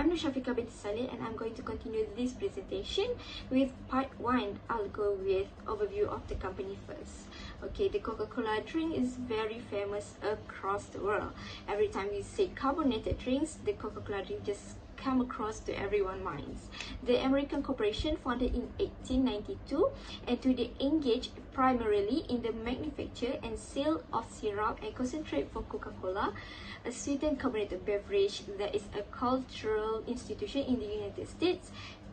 I'm Shafika binti Saleh, and I'm going to continue this presentation with part 1. I'll go with overview of the company first. Okay, the Coca-Cola drink is very famous across the world. Every time we say carbonated drinks, the Coca-Cola drink just come across to everyone's minds. The American corporation, founded in 1892, and today engaged primarily in the manufacture and sale of syrup and concentrate for Coca-Cola, a sweetened carbonated beverage that is a cultural institution in the United States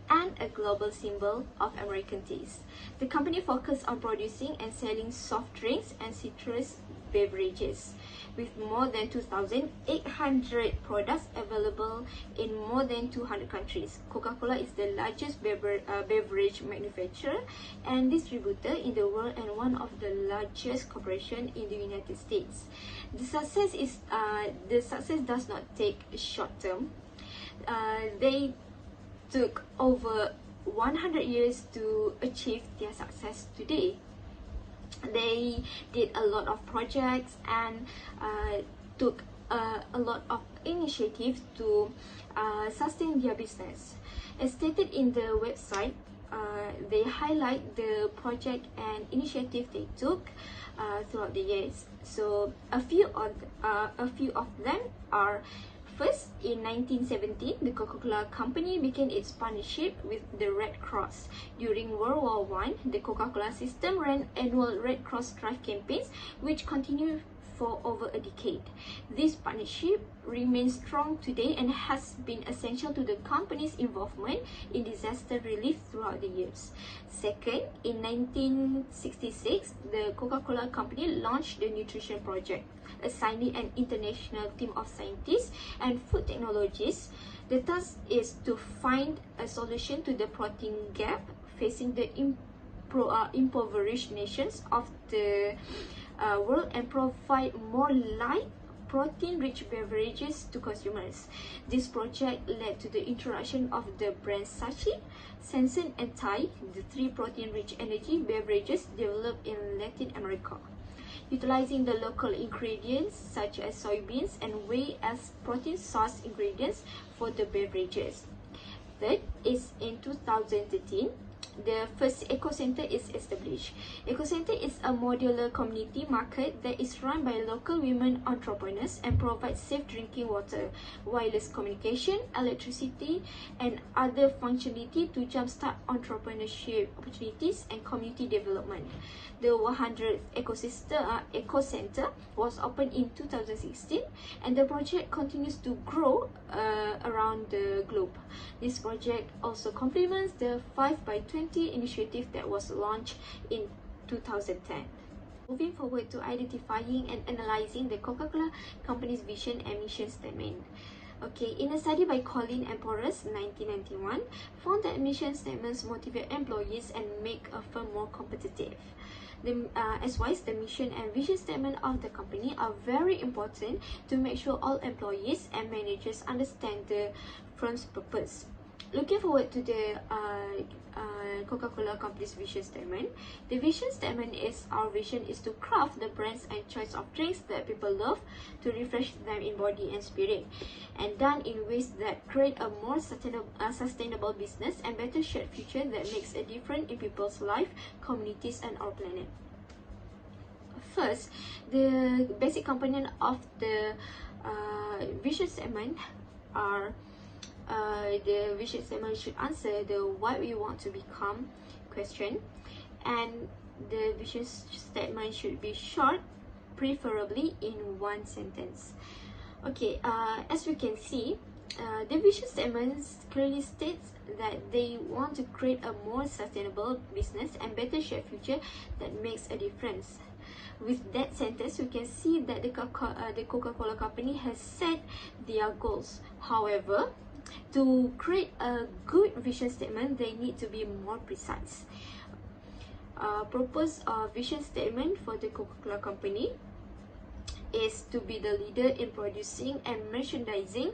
and a global symbol of American taste. The company focused on producing and selling soft drinks and citrus beverages, with more than 2,800 products available in more than 200 countries. Coca-Cola is the largest beverage manufacturer and distributor in the world and one of the largest corporations in the United States. The success does not take short term. They took over 100 years to achieve their success today. They did a lot of projects and took a lot of initiatives to sustain their business. As stated in the website, they highlight the project and initiative they took throughout the years. So a few of them are: first, in 1917, the Coca-Cola Company began its partnership with the Red Cross. During World War I, the Coca-Cola system ran annual Red Cross drive campaigns, which continued for over a decade. This partnership remains strong today and has been essential to the company's involvement in disaster relief throughout the years. Second, in 1966, the Coca-Cola Company launched the Nutrition Project, assigning an international team of scientists and food technologists. The task is to find a solution to the protein gap facing the impoverished nations of the world and provide more light, protein-rich beverages to consumers. This project led to the introduction of the brands Sachi, Sensen, and Thai, the three protein-rich energy beverages developed in Latin America, utilizing the local ingredients such as soybeans and whey as protein source ingredients for the beverages. Third is in 2013, the first Eco Center is established. Eco Center is a modular community market that is run by local women entrepreneurs and provides safe drinking water, wireless communication, electricity, and other functionality to jumpstart entrepreneurship opportunities and community development. The 100th Eco Center was opened in 2016, and the project continues to grow around the globe. This project also complements the 5x20 initiative that was launched in 2010. Moving forward to identifying and analyzing the Coca-Cola Company's vision and mission statement. Okay, in a study by Colin and Porras, 1991, found that mission statements motivate employees and make a firm more competitive. As wise, the mission and vision statement of the company are very important to make sure all employees and managers understand the firm's purpose. Looking forward to the Coca-Cola Company's vision statement. The vision statement is: our vision is to craft the brands and choice of drinks that people love, to refresh them in body and spirit, and done in ways that create a more sustainable business and better shared future that makes a difference in people's life, communities, and our planet. First, the basic component of the vision statement are the vision statement should answer the what we want to become question, and the vision statement should be short, preferably in one sentence. Okay, as we can see, the vision statement clearly states that they want to create a more sustainable business and better shared future that makes a difference. With that sentence, we can see that the Coca-Cola Company has set their goals. However, to create a good vision statement, they need to be more precise. Purpose of vision statement for the Coca-Cola Company is to be the leader in producing and merchandising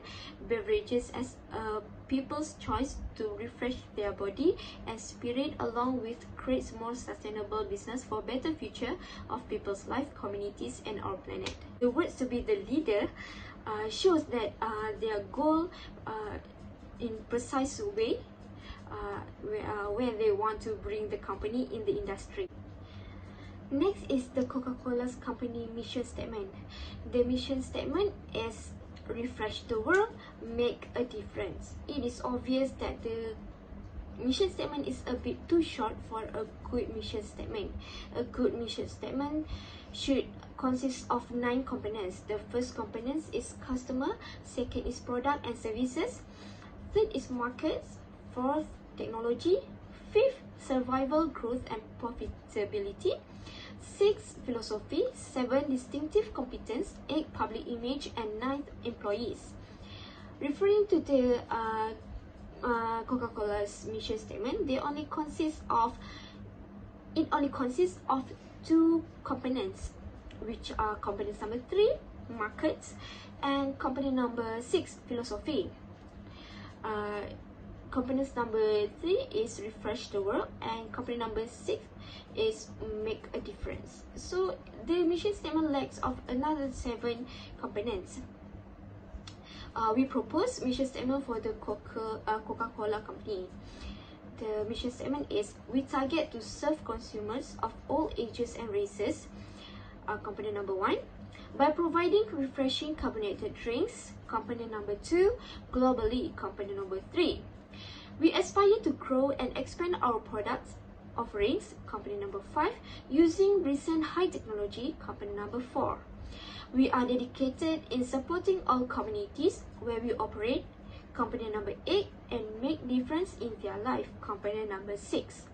beverages as a people's choice to refresh their body and spirit, along with creates more sustainable business for better future of people's life, communities, and our planet. The words to be the leader shows that their goal in precise way where they want to bring the company in the industry. Next is the Coca-Cola's company mission statement. The mission statement is refresh the world, make a difference. It is obvious that the mission statement is a bit too short for a good mission statement. A good mission statement should consist of 9 components. The first component is customer, second is product and services, third is markets, fourth technology, fifth survival, growth and profitability, 6 philosophy, 7 distinctive competence, 8 public image and 9 employees. Referring to the Coca-Cola's mission statement, it only consists of 2 components, which are component number 3, markets, and component number 6, philosophy. Component number 3 is refresh the world, and component number 6 is make a difference. So the mission statement lacks of another 7 components. We propose mission statement for the Coca-Cola company. The mission statement is: we target to serve consumers of all ages and races. Component number 1, by providing refreshing carbonated drinks. Component number 2, globally. Component number 3, we aspire to grow and expand our product offerings. Component number 5, using recent high technology. Component number 4, we are dedicated in supporting all communities where we operate. Component number 8, and make difference in their life. Component number 6,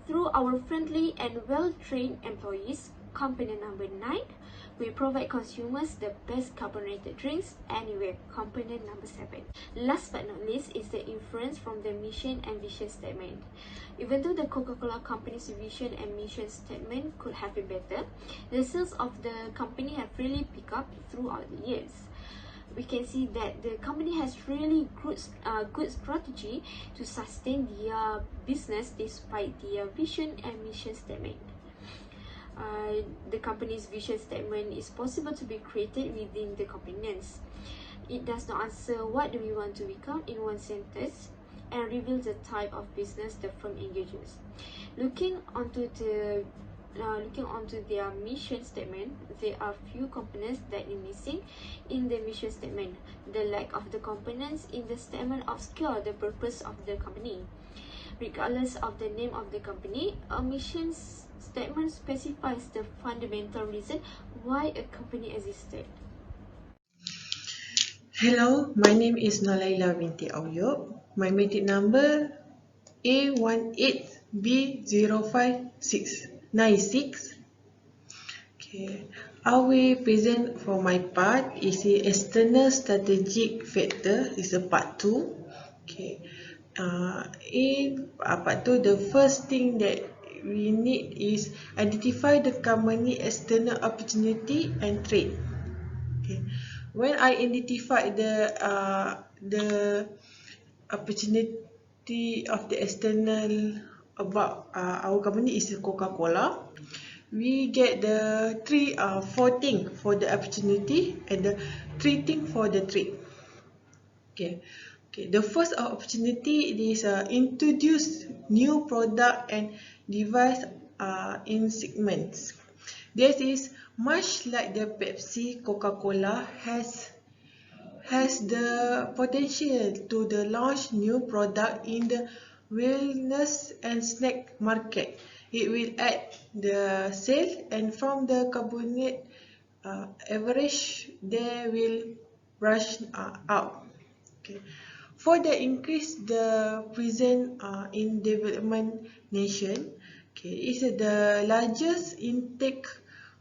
through our friendly and well-trained employees. Component number 9, we provide consumers the best carbonated drinks anywhere. Component number 7. Last but not least is the inference from the mission and vision statement. Even though the Coca-Cola company's vision and mission statement could have been better, the sales of the company have really picked up throughout the years. We can see that the company has really good strategy to sustain their business despite their vision and mission statement. The company's vision statement is possible to be created within the components. It does not answer what do we want to become in one sentence and reveal the type of business the firm engages. Looking onto their mission statement, there are few components that are missing in the mission statement. The lack of the components in the statement obscure the purpose of the company. Regardless of the name of the company, a mission statement specifies the fundamental reason why a company existed. Hello, my name is Nolaila binti Auyub. My meeting number A18B05696. Okay, I will present for my part is the external strategic factor is a part 2. Okay, in part 2, the first thing that we need is identify the company external opportunity and threat. Okay, when I identify the opportunity of the external about our company is Coca-Cola, we get the 4 things for the opportunity and the 3 things for the threat. Okay. The first opportunity is introduce new product and device in segments. This is much like the Pepsi, Coca-Cola has the potential to launch new product in the wellness and snack market. It will add the sale, and from the carbonate average they will brush out. Okay. For the increase the present in development nation, okay, is the largest intake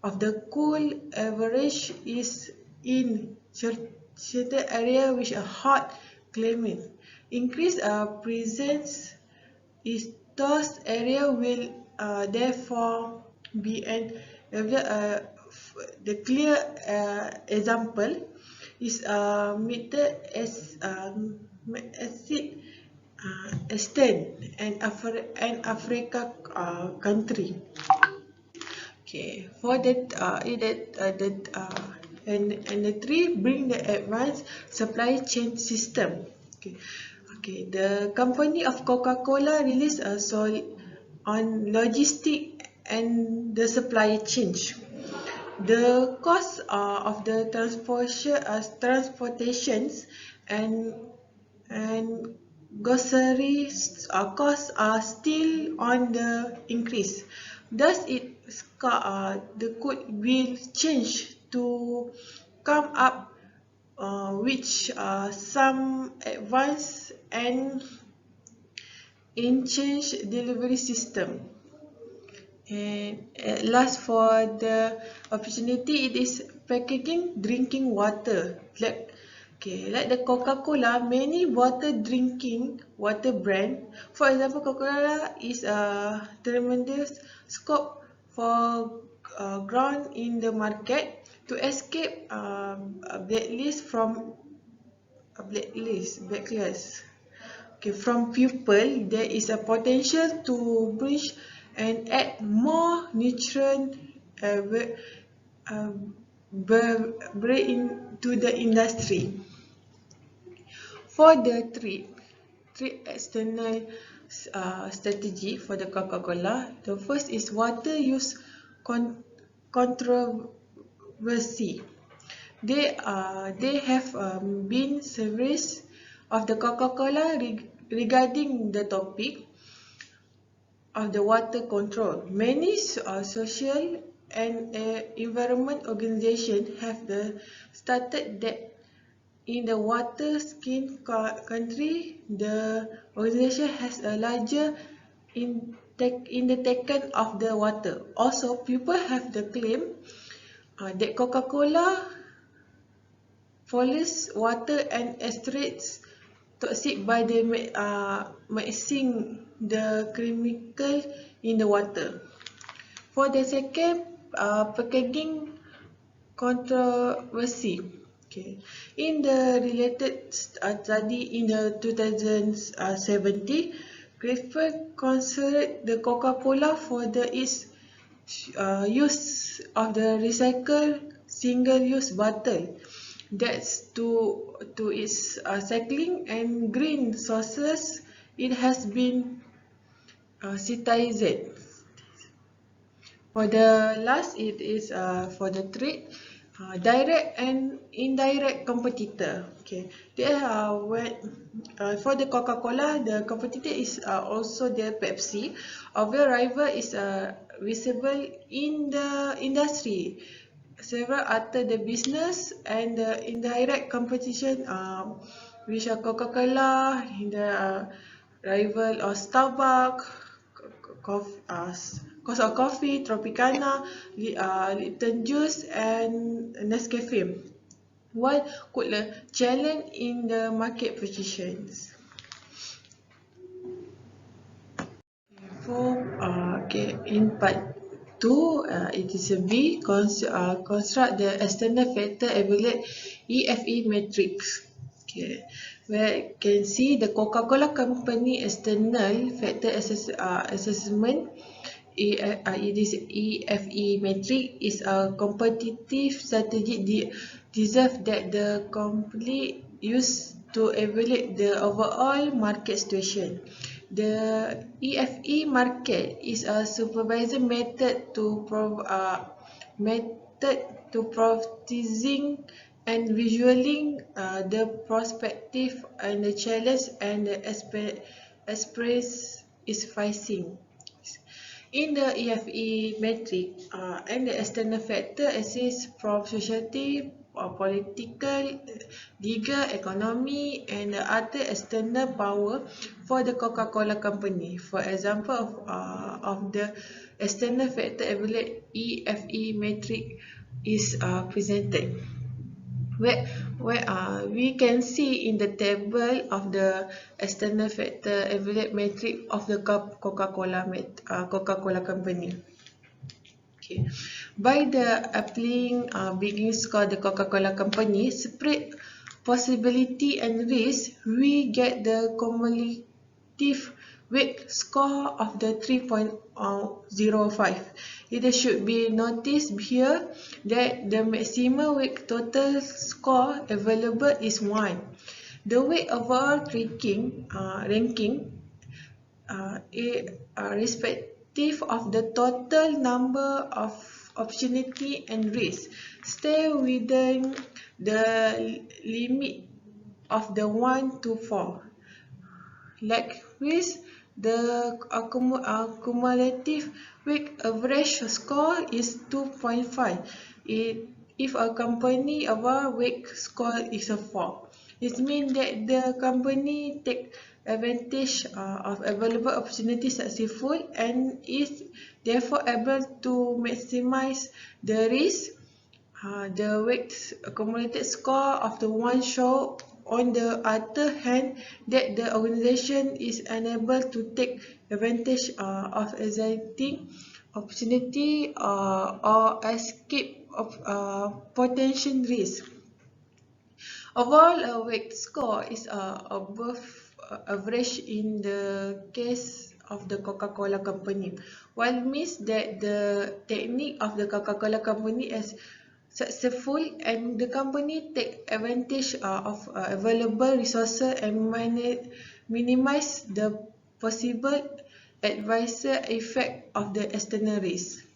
of the coal average is in certain area which are hot climate. Increase presence is those area will therefore be an the clear example is meted as acid Eastern and Africa country. Okay, for that and the 3 bring the advanced supply chain system. Okay, Okay, the company of Coca-Cola released a sol on logistic and the supply chain. The cost of the transportations and and groceries costs are still on the increase. Thus, the code will change to come up which some advanced and in change delivery system. And at last, for the opportunity, it is packaging drinking water. Like the Coca-Cola, many water drinking water brand. For example, Coca-Cola is a tremendous scope for ground in the market to escape a blacklist from backlist. Okay, from people, there is a potential to bridge and add more nutrient uh, bre- uh, into the industry. For the three external strategy for the Coca-Cola, the first is water use controversy. They have been series of the Coca-Cola regarding the topic of the water control. Many social and environment organizations have started that in the water skin country, the organization has a larger in the taken of the water. Also, people have the claim that Coca-Cola pollutes water and extracts toxic by the mixing the chemical in the water. For the second, packaging controversy. Okay. In the related study in the 2017, Griffith considered the Coca-Cola for its use of the recycled single-use bottle. That's to its cycling and green sources. It has been citized. For the last, it is for the trade, direct and indirect competitor. Okay, there are for the Coca-Cola, the competitor is also the Pepsi. Our rival is visible in the industry. Several other the business and the indirect competition, which are Coca-Cola, in the rival or Starbucks, Cost of Coffee, Tropicana, Lipton Juice, and Nescafe. What could the challenge in the market positions? In part 2, it is a B, construct the external factor evaluate EFE matrix. Okay, where you can see the Coca-Cola company external factor assessment. It is EFE metric is a competitive strategy deserve that the company use to evaluate the overall market situation. The EFE market is a supervisor method to processing and visualizing the perspective and the challenge and the express is facing. In the EFE metric and the external factor assist from society, political, legal, economy, and other external power for the Coca-Cola company. For example, of the external factor evaluate EFE metric is presented. Where we can see in the table of the external factor evaluate metric of the Coca-Cola company. Okay. By the applying beginning score the Coca-Cola company spread possibility and risk, we get the cumulative weight score of the 3.05. It should be noticed here that the maximum weight total score available is 1. The weight overall ranking irrespective of the total number of opportunity and risk, stay within the limit of the 1 to 4. Likewise, the cumulative weight average score is 2.5. If a company overall weight score is a 4, it means that the company take advantage of available opportunities successful and is therefore able to maximize the risk. The weight accumulated score of the one show, on the other hand, that the organization is unable to take advantage of existing opportunity or escape of potential risk. Overall, a weight score is above average in the case of the Coca-Cola company, while means that the technique of the Coca-Cola company is successful and the company take advantage of available resources and minimize the possible adverse effect of the external risk.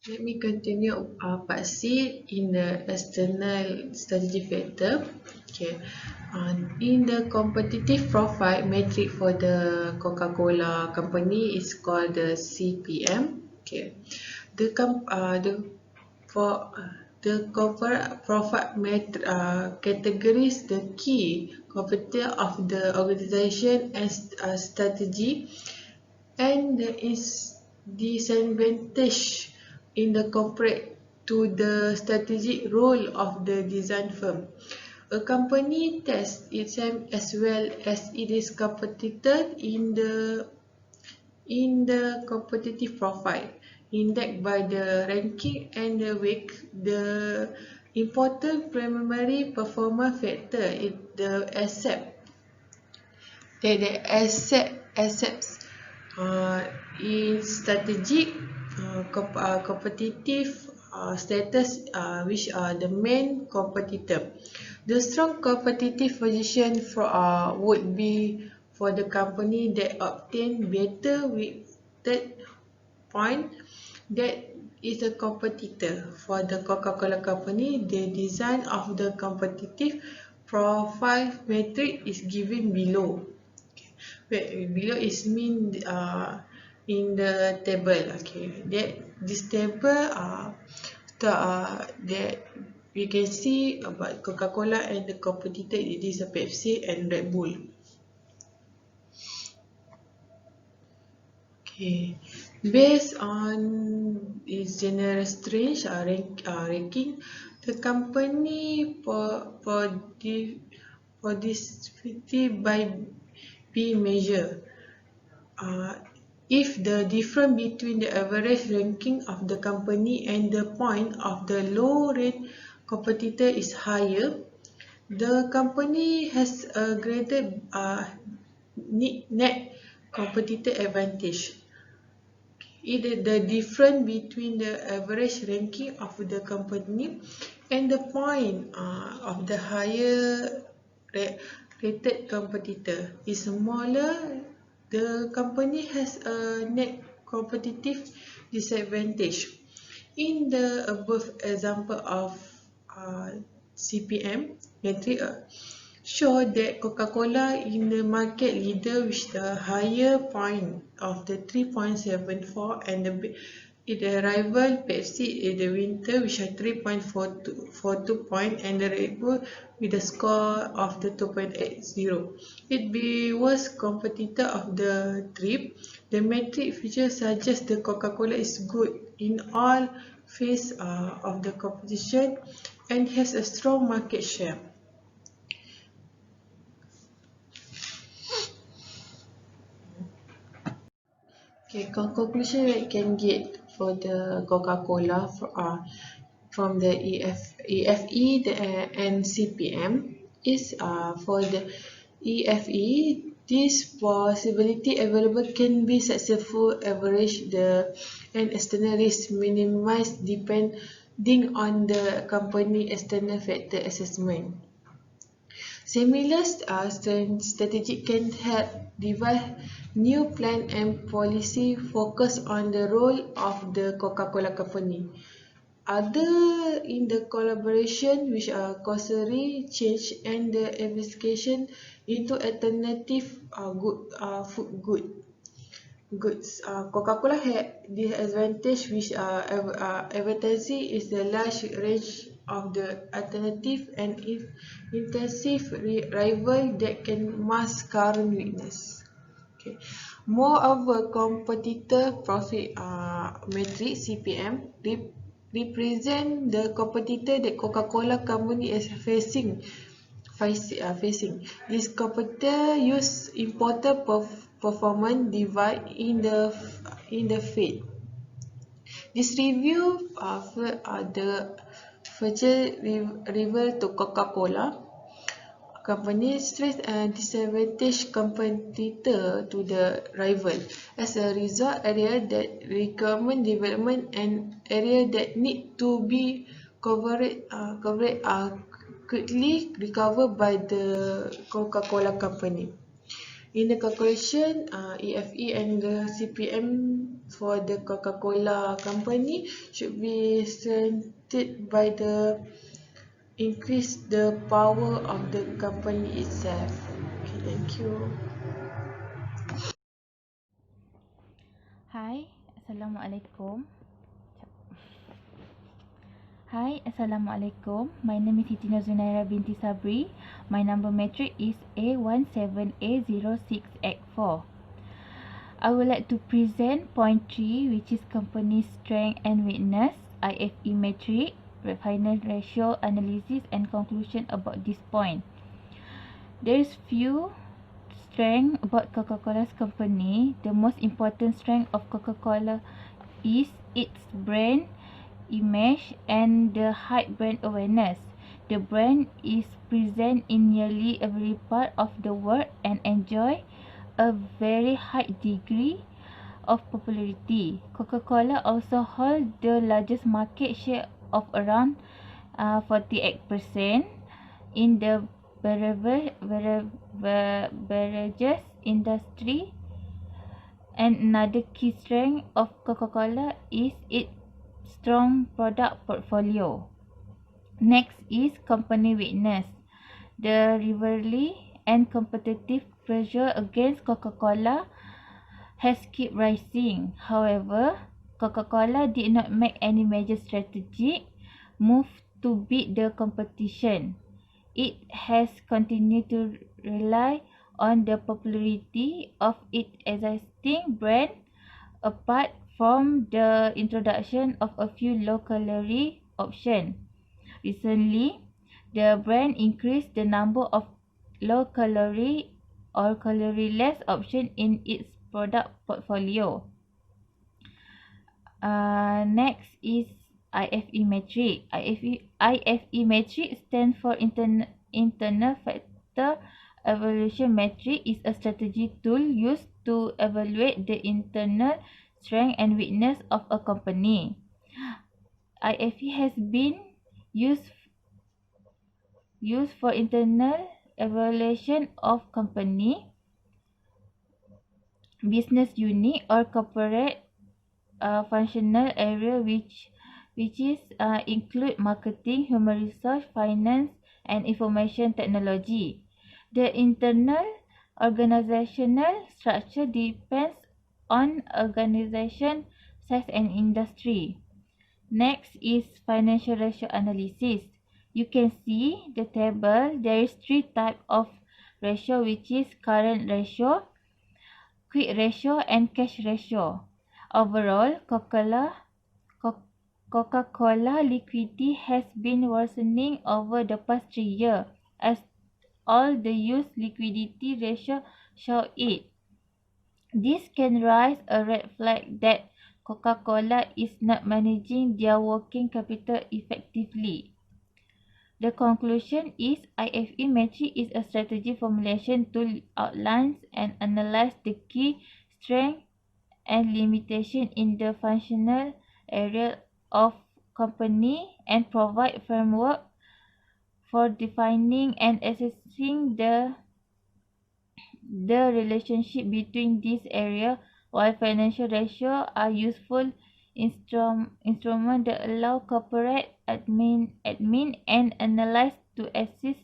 Let me continue part C in the external strategy factor. Okay. In the competitive profile metric for the Coca-Cola company is called the CPM. Okay. The corporate profile categories the key competitor of the organization and strategy and the disadvantage in the corporate to the strategic role of the design firm. A company tests itself as well as it is competitor in the competitive profile indexed by the ranking and the weight. The important primary performance factor is the accepts in strategic competitive status, which are the main competitor. The strong competitive position would be for the company that obtain better weighted point that is a competitor. For the Coca-Cola company, the design of the competitive profile metric is given below. Below is mean in the table. Okay, this table that we can see about Coca-Cola and the competitor. It is a Pepsi and Red Bull. Okay, based on its general strength ranking, the company for this by B measure. If the difference between the average ranking of the company and the point of the low-rate competitor is higher, the company has a greater net competitor advantage. If the difference between the average ranking of the company and the point of the higher rated competitor is smaller, the company has a net competitive disadvantage. In the above example of CPM metric, show that Coca-Cola in the market leader with the higher point of the 3.74 and the rival Pepsi in the winter which has 3.42 point and the Red Bull with a score of the 2.80. It be worst competitor of the trip. The metric feature suggests the Coca-Cola is good in all phases of the competition and has a strong market share. Okay, conclusion we can get for the Coca-Cola from the EFE and CPM is for the EFE, this possibility available can be successful average and external risk minimized depend on the company external factor assessment. Similar strategic can help devise new plan and policy focus on the role of the Coca-Cola company. Other in the collaboration which are causatory change and the investigation into alternative food goods. Coca-Cola had the advantage which advertising is the large range of the alternative and intensive rival that can mask current weakness. Okay. Moreover, competitor profit metric (CPM) represent the competitor that Coca-Cola company is facing. This competitor use important performance divide in the feed. This review the future rival to Coca-Cola company stress and disadvantage competitor to the rival. As a result, area that requirement development and area that need to be covered are quickly recovered by the Coca-Cola company. In the calculation, EFE and the CPM for the Coca-Cola company should be strengthened by the increase the power of the company itself. Okay, thank you. Hai, Assalamualaikum. Hi, Assalamualaikum. My name is Siti Zunaira binti Sabri. My number matric is A17A06X4. I would like to present point 3, which is company strength and weakness, IFE metric, finance ratio analysis and conclusion about this point. There is few strength about Coca-Cola's company. The most important strength of Coca-Cola is its brand image and the high brand awareness. The brand is present in nearly every part of the world and enjoy a very high degree of popularity. Coca-Cola also holds the largest market share of around 48% in the beverages industry. And another key strength of Coca-Cola is its strong product portfolio. Next is company weakness. The rivalry and competitive pressure against Coca-Cola has kept rising. However, Coca-Cola did not make any major strategic move to beat the competition. It has continued to rely on the popularity of its existing brand apart from the introduction of a few low-calorie options. Recently, the brand increased the number of low-calorie or calorie-less options in its product portfolio. Next is IFE metric. IFE metric stands for Internal Factor Evaluation Metric. Is a strategy tool used to evaluate the internal strength and weakness of a company. IFE has been used for internal evaluation of company, business unit or corporate functional area which is include marketing, human resource, finance and information technology. The internal organizational structure depends on organization size and industry. Next is financial ratio analysis. You can see the table. There is 3 types of ratio, which is current ratio, quick ratio and cash ratio. Overall, Coca-Cola liquidity has been worsening over the past 3 years, as all the used liquidity ratio show it. This can raise a red flag that Coca-Cola is not managing their working capital effectively. The conclusion is IFE metric is a strategy formulation tool outlines and analyze the key strength and limitation in the functional area of company and provide framework for defining and assessing the relationship between these areas, while financial ratios are useful instruments that allow corporate admin and analysts to assess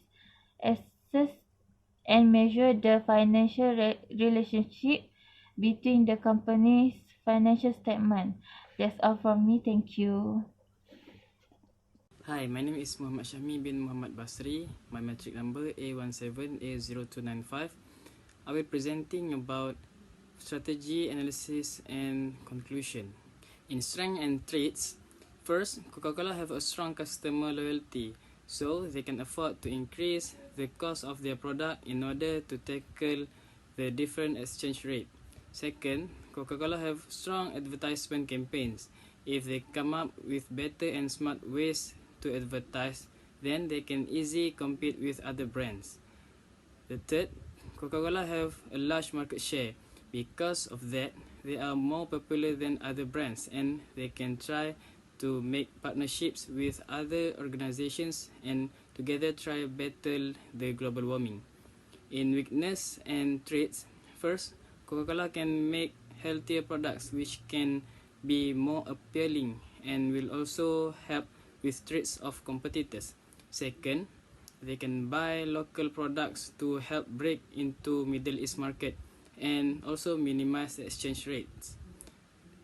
and measure the financial relationship between the company's financial statement. That's all from me. Thank you. Hi, my name is Muhammad Syahmi bin Muhammad Basri. My matric number A17A0295. I will be presenting about strategy, analysis, and conclusion. In strength and traits, first, Coca-Cola have a strong customer loyalty, so they can afford to increase the cost of their product in order to tackle the different exchange rate. Second, Coca-Cola have strong advertisement campaigns. If they come up with better and smart ways to advertise, then they can easily compete with other brands. The third, Coca-Cola have a large market share. Because of that, they are more popular than other brands, and they can try to make partnerships with other organizations and together try battle the global warming. In weakness and traits, first, Coca-Cola can make healthier products which can be more appealing and will also help with traits of competitors. Second, they can buy local products to help break into Middle East market and also minimize the exchange rates.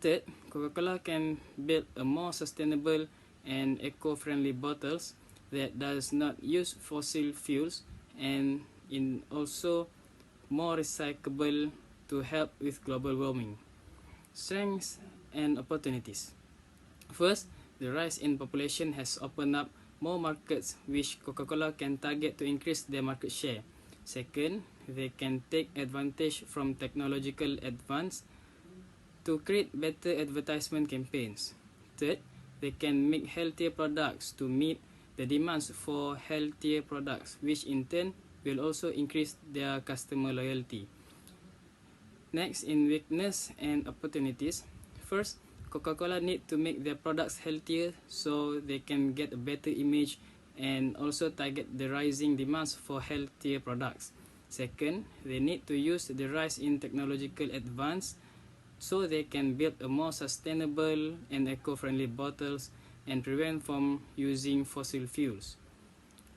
Third, Coca-Cola can build a more sustainable and eco-friendly bottles that does not use fossil fuels and in also more recyclable to help with global warming. Strengths and opportunities. First, the rise in population has opened up more markets which Coca-Cola can target to increase their market share. Second, they can take advantage from technological advance to create better advertisement campaigns. Third, they can make healthier products to meet the demands for healthier products, which in turn will also increase their customer loyalty. Next, in weakness and opportunities. First, Coca-Cola need to make their products healthier so they can get a better image and also target the rising demands for healthier products. Second, they need to use the rise in technological advance so they can build a more sustainable and eco-friendly bottles and prevent from using fossil fuels.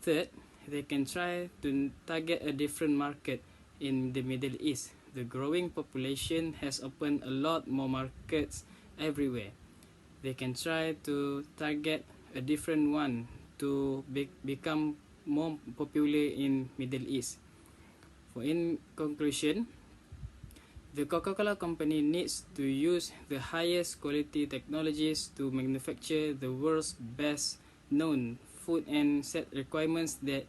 Third, they can try to target a different market in the Middle East. The growing population has opened a lot more markets everywhere. They can try to target a different one to become more popular in Middle East. For in conclusion, the Coca-Cola company needs to use the highest quality technologies to manufacture the world's best known food and set requirements that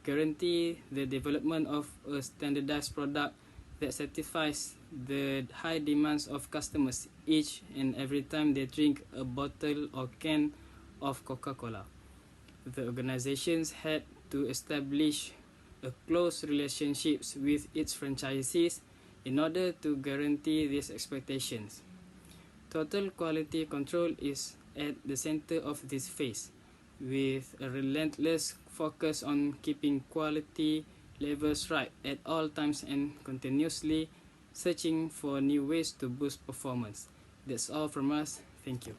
guarantee the development of a standardized product that satisfies the high demands of customers each and every time they drink a bottle or can of Coca-Cola. The organizations had to establish a close relationships with its franchisees in order to guarantee these expectations. Total quality control is at the center of this phase, with a relentless focus on keeping quality levels right at all times and continuously searching for new ways to boost performance. That's all from us. Thank you.